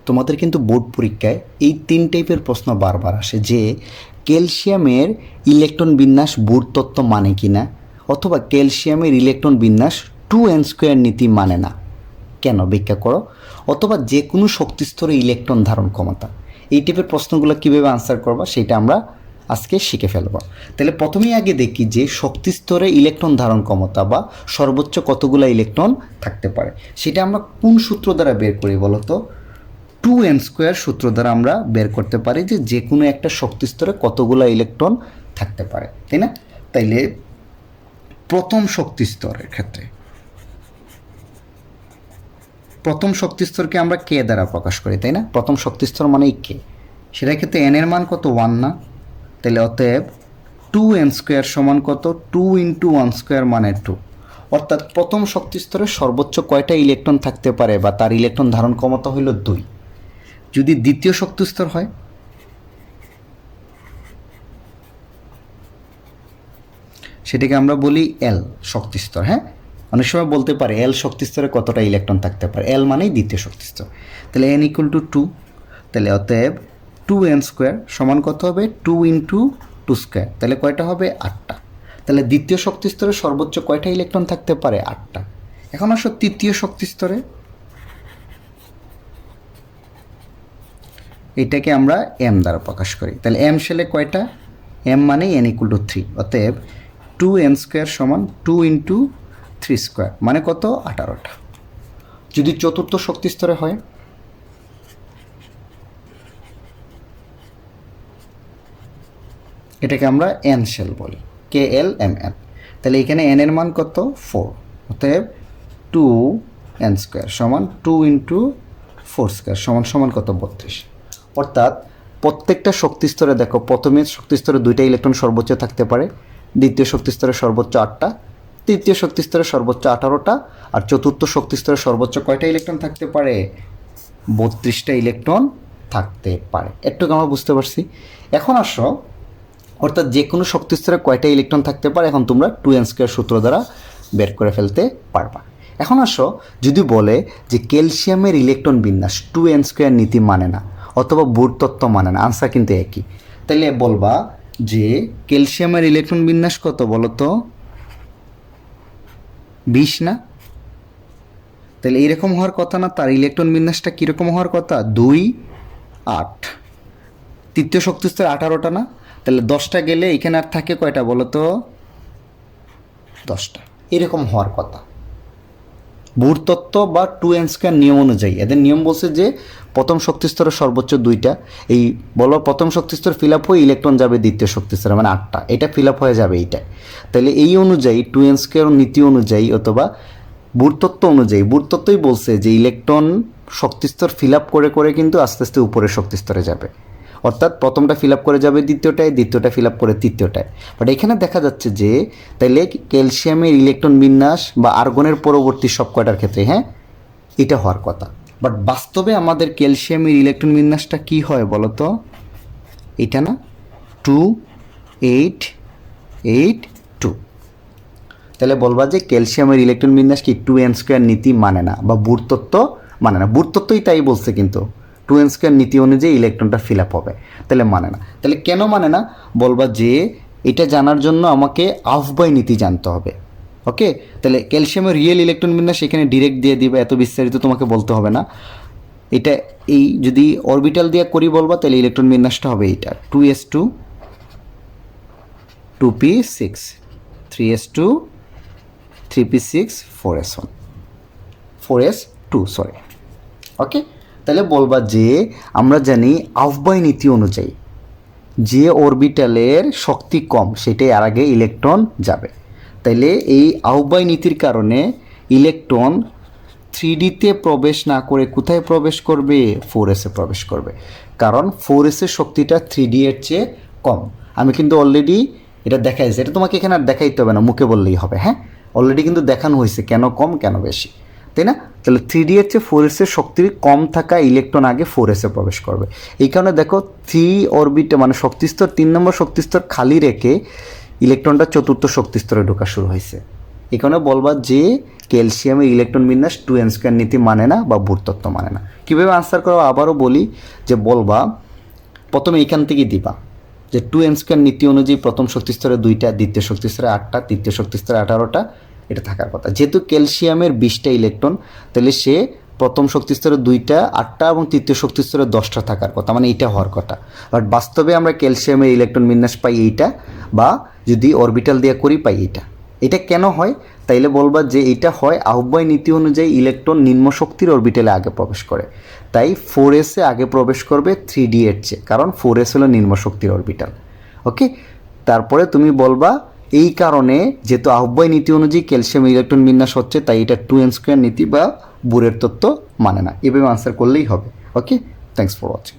তোমাদের কিন্তু বোর্ড পরীক্ষায় এই 3 টাইপের প্রশ্ন বারবার আসে যে ক্যালসিয়ামের ইলেকট্রন বিন্যাস বোর্ড তত্ত্ব মানে কি না, অথবা ক্যালসিয়ামের ইলেকট্রন বিন্যাস 2n² নীতি মানে না, কেন ব্যাখ্যা করো। অথবা যে কোনো শক্তিস্তরে ইলেকট্রন ধারণ ক্ষমতা, এই টাইপের প্রশ্নগুলো কীভাবে আনসার করবা সেটা আমরা আজকে শিখে ফেলব। তাহলে প্রথমেই আগে দেখি যে শক্তিস্তরে ইলেকট্রন ধারণ ক্ষমতা বা সর্বোচ্চ কতগুলো ইলেকট্রন থাকতে পারে, সেটা আমরা কোন সূত্র দ্বারা বের করি বলো তো। 2n² সূত্র দ্বারা আমরা বের করতে পারি যে যে কোনো একটা শক্তিস্তরে কতগুলো ইলেকট্রন থাকতে পারে, তাই না। তাইলে প্রথম শক্তিস্তরের ক্ষেত্রে প্রথম শক্তিস্তরকে আমরা কে দ্বারা প্রকাশ করি, তাই না। প্রথম শক্তিস্তর মানে কে, সেটার ক্ষেত্রে n এর মান কত 1 না, তাহলে অতএব 2n² সমান কত 2 × 1² মানে 2, অর্থাৎ প্রথম শক্তিস্তরে সর্বোচ্চ কয়টা ইলেকট্রন থাকতে পারে বা তার ইলেকট্রন ধারণ ক্ষমতা হইল 2। যদি দ্বিতীয় শক্তিস্তর হয় সেটাকে আমরা বলি এল শক্তিস্তর। হ্যাঁ, অনেক সময় বলতে পারে এল শক্তিস্তরে কতটা ইলেকট্রন থাকতে পারে, এল মানেই দ্বিতীয় শক্তিস্তর। তাহলে n = 2, তাহলে অতএব 2n² সমান কত হবে 2 × 2², তাহলে কয়টা হবে 8টা। তাহলে দ্বিতীয় শক্তিস্তরে সর্বোচ্চ কয়টা ইলেকট্রন থাকতে পারে 8টা। এখন আসো তৃতীয় শক্তিস্তরে, এটাকে আমরা m দ্বারা প্রকাশ করি। তাহলে m শেলে কয়টা, m মানে n = 3, অতএব 2n² সমান 2 × 3² মানে কত 18টা। যদি চতুর্থ শক্তিস্তরে হয় এটাকে আমরা n শেল বলি, KLMN। তাহলে এখানে n এর মান কত 4, অতএব 2n² সমান 2 × 4² সমান কত 32। অর্থাৎ প্রত্যেকটা শক্তিস্তরে দেখো, প্রথমে শক্তিস্তরে 2টা ইলেকট্রন সর্বোচ্চ থাকতে পারে, দ্বিতীয় শক্তিস্তরে সর্বোচ্চ 8টা, তৃতীয় শক্তিস্তরে সর্বোচ্চ 18টা, আর চতুর্থ শক্তিস্তরে সর্বোচ্চ কয়টা ইলেকট্রন থাকতে পারে 32টা ইলেকট্রন থাকতে পারে। একটু আমরা বুঝতে পারছি। এখন আসো, অর্থাৎ যে কোনো শক্তিস্তরে কয়টা ইলেকট্রন থাকতে পারে এখন তোমরা 2n² সূত্র দ্বারা বের করে ফেলতে পারবা। এখন আসো, যদি বলে যে ক্যালসিয়ামের ইলেকট্রন বিন্যাস 2n² নীতি মানে না অথবা বোর তত্ত্ব মানে না, আনসার কিন্তু একই। তাহলে বলবা যে ক্যালসিয়ামের ইলেকট্রন বিন্যাস কত বলো তো 20 না, তাহলে এইরকম হওয়ার কথা না, তার ইলেকট্রন বিন্যাসটা কীরকম হওয়ার কথা 2 8। তৃতীয় শক্তিস্তরে 18টা না, তাহলে 10টা গেলে এখানে আর থাকে কয়টা বলো তো 10টা, এরকম হওয়ার কথা। বোর তত্ত্ব বা 2n² নিয়ম অনুযায়ী এদের নিয়ম বলছে যে প্রথম শক্তিস্তরে সর্বোচ্চ 2টা, এই বলো প্রথম শক্তিস্তর ফিল আপ হয়ে ইলেকট্রন যাবে দ্বিতীয় শক্তিস্তরে মানে 8টা, এটা ফিল আপ হয়ে যাবে এইটা। তাহলে এই অনুযায়ী 2n² নীতি অনুযায়ী অথবা বোর তত্ত্ব অনুযায়ী, বোর তত্ত্বই বলছে যে ইলেকট্রন শক্তিস্তর ফিল আপ করে করে কিন্তু আস্তে আস্তে উপরের শক্তিস্তরে যাবে, অর্থাৎ প্রথমটা ফিল আপ করে যাবে দ্বিতীয়টায়, দ্বিতীয়টা ফিল আপ করে তৃতীয়টায়। বাট এখানে দেখা যাচ্ছে যে তাইলে ক্যালসিয়ামের ইলেকট্রন বিন্যাস বা আর্গনের পরবর্তী সব কয়টার ক্ষেত্রে হ্যাঁ এটা হওয়ার কথা। বাট বাস্তবে আমাদের ক্যালসিয়ামের ইলেকট্রন বিন্যাসটা কি হয় বলো তো, এটা না 2 8 8 2। তাহলে বলবা যে ক্যালসিয়ামের ইলেকট্রন বিন্যাস কি 2n² নীতি মানে না বা বোর তত্ত্ব মানে না। বোর তত্ত্বই তাই বলছে, কিন্তু 2n² নীতি অনুযায়ী ইলেকট্রনটা ফিল আপ হবে, তাহলে মানে না। তাহলে কেন মানে না বলবা যে এটা জানার জন্য আমাকে আফবাই নীতি জানতে হবে। ওকে, তাহলে ক্যালসিয়ামের রিয়েল ইলেকট্রন বিন্যাস এখানে ডিরেক্ট দিয়ে দিবে, এত বিস্তারিত তোমাকে বলতে হবে না। এটা এই যদি অরবিটাল দিয়ে করি বলবা তাহলে ইলেকট্রন বিন্যাসটা হবে এইটা 2s2 2p6 3s2 3p6 4s1 4s2 sorry. ওকে, তাহলে বলবা যে আমরা জানি আফবাই নীতি অনুযায়ী যে অরবিটালের শক্তি কম সেটাই আর আগে ইলেকট্রন যাবে। তাইলে এই আফবাই নীতির কারণে ইলেকট্রন 3D-তে প্রবেশ না করে কোথায় প্রবেশ করবে 4s-এ প্রবেশ করবে, কারণ 4s-এর শক্তিটা 3D এর চেয়ে কম। আমি কিন্তু অলরেডি এটা দেখাইছি, এটা তোমাকে এখানে আর দেখাইতে হবে না, মুখে বললেই হবে। হ্যাঁ, অলরেডি কিন্তু দেখানো হয়েছে কেন কম কেন বেশি, তাই না। তাহলে 3D এর চেয়ে 4s-এর শক্তির কম থাকা ইলেকট্রন আগে 4s-এ প্রবেশ করবে। এই কারণে দেখো 3 অরবিটে মানে শক্তিস্তর 3 নম্বর শক্তিস্তর খালি রেখে ইলেকট্রনটা চতুর্থ শক্তিস্তরে ঢোকা শুরু হয়েছে। এই কারণে বলবা যে ক্যালসিয়ামের ইলেকট্রন বিন্যাস 2n² নীতি মানে না বা বুর তত্ত্ব মানে না। কীভাবে আনসার করো আবারও বলি, যে বলবা প্রথমে এইখান থেকে দিবা যে 2n² নীতি অনুযায়ী প্রথম শক্তিস্তরে 2টা, দ্বিতীয় শক্তিস্তরে 8টা, তৃতীয় শক্তিস্তরে 18টা, এটা থাকার কথা। যেহেতু ক্যালসিয়ামের 20টা ইলেকট্রন, তাহলে সে প্রথম শক্তিস্তরে 2টা, 8টা এবং তৃতীয় শক্তিস্তরে 10টা থাকার কথা, মানে এইটা হওয়ার কথা। বাট বাস্তবে আমরা ক্যালসিয়ামের ইলেকট্রন বিন্যাস পাই এইটা, বা যদি অরবিটাল দিয়ে করি পাই এইটা। এটা কেন হয় তাইলে বলবা যে এটা হয় আহ্বায় নীতি অনুযায়ী ইলেকট্রন নিম্ন শক্তির অরবিটালে আগে প্রবেশ করে, তাই 4s এ আগে প্রবেশ করবে 3d এর চেয়ে, কারণ 4s হলো নিম্ন শক্তির অরবিটাল। ওকে, তারপরে তুমি বলবা এই কারণে যেহেতু আহ্বায় নীতি অনুযায়ী ক্যালসিয়াম ইলেকট্রন বিন্যাস হচ্ছে, তাই এটা 2n² নীতি বা বুরের তত্ত্ব মানে না। এভাবে আনসার করলেই হবে। ওকে, থ্যাংকস ফর ওয়াচিং।